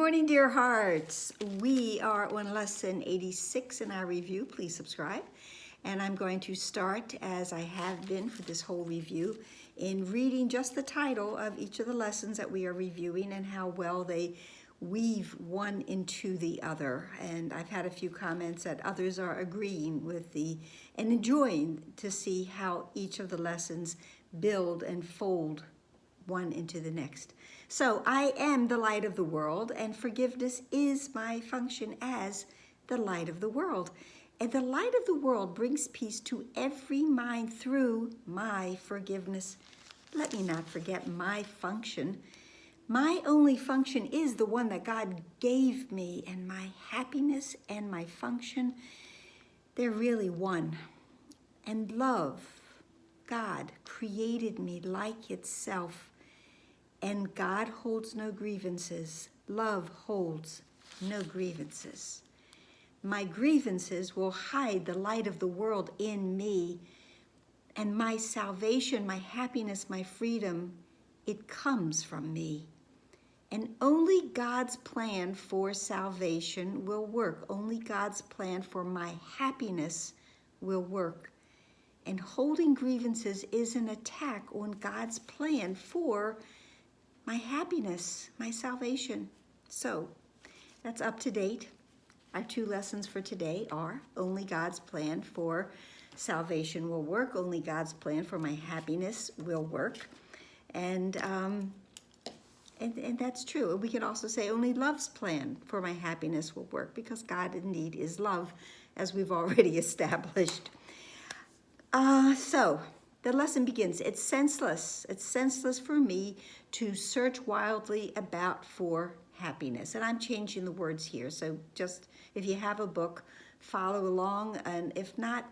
morning, dear hearts. We are on lesson 86 in our review. Please subscribe. And I'm going to start, as I have been for this whole review, in reading just the title of each of the lessons that we are reviewing and how well they weave one into the other. And I've had a few comments that others are agreeing with and enjoying to see how each of the lessons build and fold one into the next. So I am the light of the world, and forgiveness is my function as the light of the world. And the light of the world brings peace to every mind through my forgiveness. Let me not forget my function. My only function is the one that God gave me, and my happiness and my function, they're really one. And love, God created me like itself. And God holds no grievances. Love holds no grievances. My grievances will hide the light of the world in me. And my salvation, my happiness, my freedom, it comes from me. And only God's plan for salvation will work. Only God's plan for my happiness will work. And holding grievances is an attack on God's plan for my happiness, my salvation. So that's up to date. Our two lessons for today are only God's plan for salvation will work. Only God's plan for my happiness will work. And that's true. We can also say only love's plan for my happiness will work, because God indeed is love, as we've already established. So the lesson begins. It's senseless. It's senseless for me to search wildly about for happiness. And I'm changing the words here. So just if you have a book, follow along. And if not,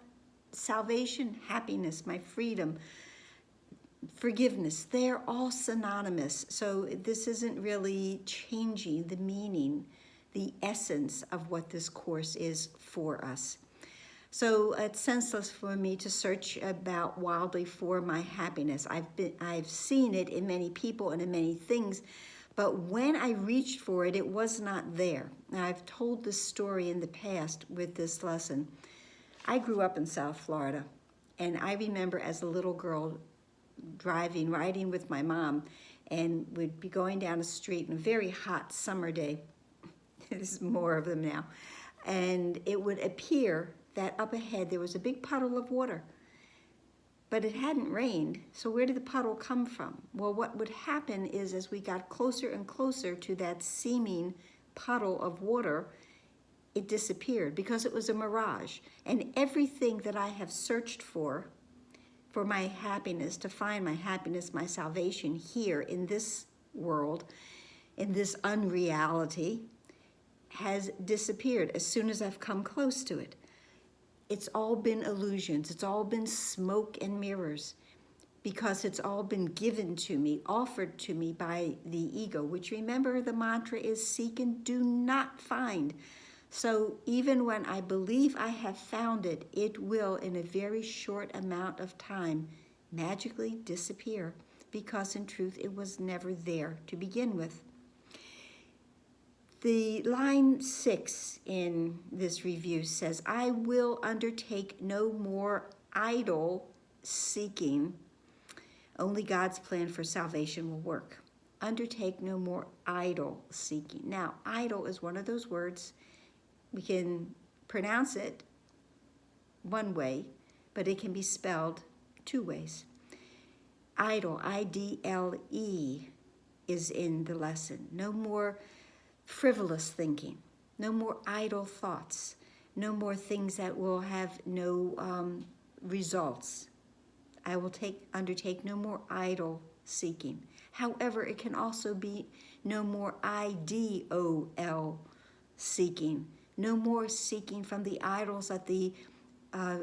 salvation, happiness, my freedom, forgiveness, they're all synonymous. So this isn't really changing the meaning, the essence of what this course is for us. So it's senseless for me to search about wildly for my happiness. I've seen it in many people and in many things, but when I reached for it, it was not there. Now, I've told this story in the past with this lesson. I grew up in South Florida, and I remember as a little girl riding with my mom, and we'd be going down a street on a very hot summer day. There's more of them now. And it would appear that up ahead there was a big puddle of water, but it hadn't rained. So where did the puddle come from? Well, what would happen is, as we got closer and closer to that seeming puddle of water, it disappeared because it was a mirage. And everything that I have searched for my happiness, to find my happiness, my salvation here in this world, in this unreality, has disappeared as soon as I've come close to it. It's all been illusions. It's all been smoke and mirrors, because it's all been given to me, offered to me by the ego, which, remember, the mantra is seek and do not find. So even when I believe I have found it, it will, in a very short amount of time, magically disappear, because in truth it was never there to begin with. The line 6 in this review says, I will undertake no more idle seeking. Only God's plan for salvation will work. Undertake no more idle seeking. Now, idle is one of those words. We can pronounce it one way, but it can be spelled two ways. Idle, I-D-L-E, is in the lesson. No more frivolous thinking, no more idle thoughts, no more things that will have no results. I will undertake no more idle seeking. However, it can also be no more I-D-O-L seeking, no more seeking from the idols that the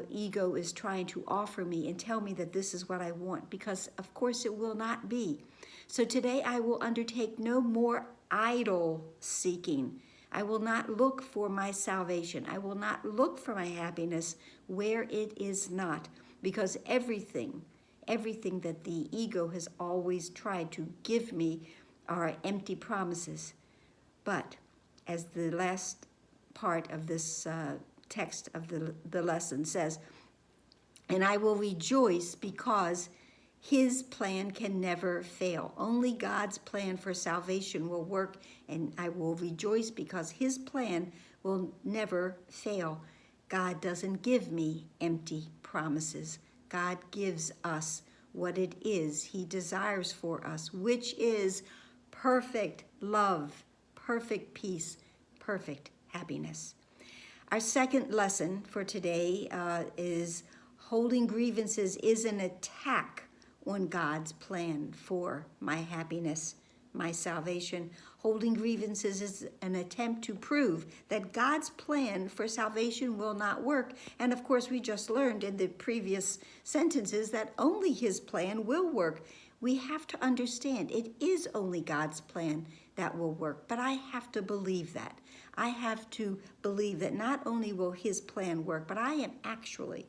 ego is trying to offer me and tell me that this is what I want, because of course it will not be. So today I will undertake no more idle seeking. I will not look for my salvation. I will not look for my happiness where it is not, because everything that the ego has always tried to give me are empty promises. But as the last part of this text of the lesson says, and I will rejoice because his plan can never fail. Only God's plan for salvation will work, and I will rejoice because his plan will never fail. God doesn't give me empty promises. God gives us what it is he desires for us, which is perfect love, perfect peace, perfect happiness. Our second lesson for today is holding grievances is an attack on God's plan for my happiness, my salvation. Holding grievances is an attempt to prove that God's plan for salvation will not work. And of course, we just learned in the previous sentences that only his plan will work. We have to understand it is only God's plan that will work, but I have to believe that. I have to believe that not only will his plan work, but I am actually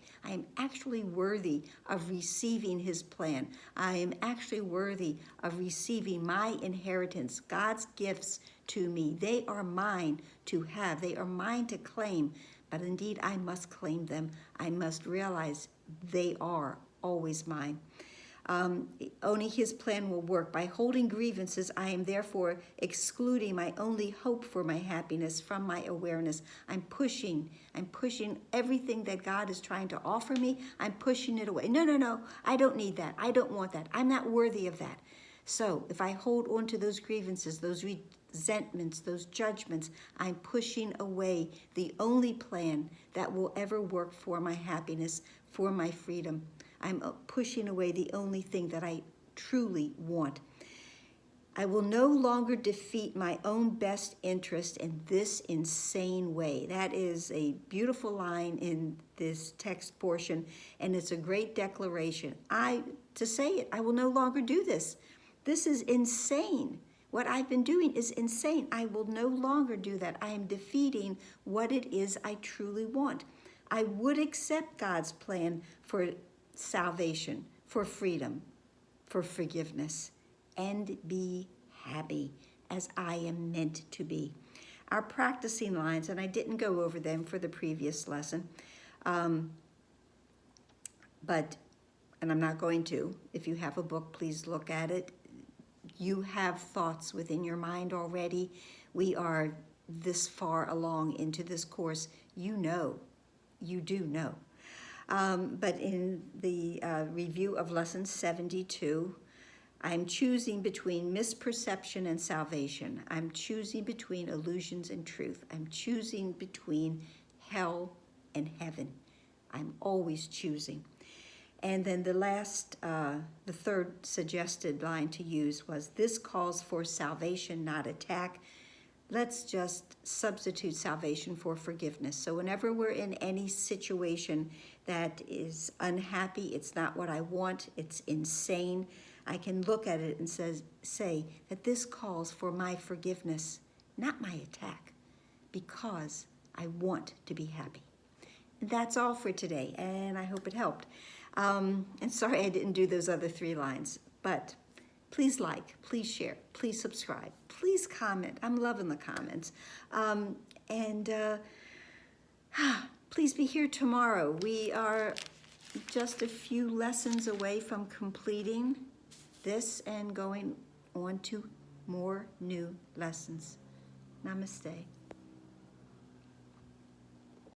worthy of receiving his plan. I am actually worthy of receiving my inheritance, God's gifts to me. They are mine to have. They are mine to claim, but indeed I must claim them. I must realize they are always mine. Only his plan will work. By holding grievances, I am therefore excluding my only hope for my happiness from my awareness. I'm pushing everything that God is trying to offer me. I'm pushing it away. No, I don't need that. I don't want that. I'm not worthy of that. So if I hold on to those grievances, those resentments, those judgments, I'm pushing away the only plan that will ever work for my happiness, for my freedom. I'm pushing away the only thing that I truly want. I will no longer defeat my own best interest in this insane way. That is a beautiful line in this text portion, and it's a great declaration. To say it, I will no longer do this. This is insane. What I've been doing is insane. I will no longer do that. I am defeating what it is I truly want. I would accept God's plan for salvation, for freedom, for forgiveness, and be happy as I am meant to be. Our practicing lines, and I didn't go over them for the previous lesson, and I'm not going to. If you have a book, please look at it. You have thoughts within your mind already. We are this far along into this course. You do know. But in the review of lesson 72, I'm choosing between misperception and salvation. I'm choosing between illusions and truth. I'm choosing between hell and heaven. I'm always choosing. And then the third suggested line to use was, this calls for salvation, not attack. Let's just substitute salvation for forgiveness. So whenever we're in any situation that is unhappy, it's not what I want, it's insane, I can look at it and say that this calls for my forgiveness, not my attack, because I want to be happy. That's all for today, and I hope it helped. And sorry I didn't do those other 3 lines, but please like, please share, please subscribe, please comment. I'm loving the comments. Please be here tomorrow. We are just a few lessons away from completing this and going on to more new lessons. Namaste.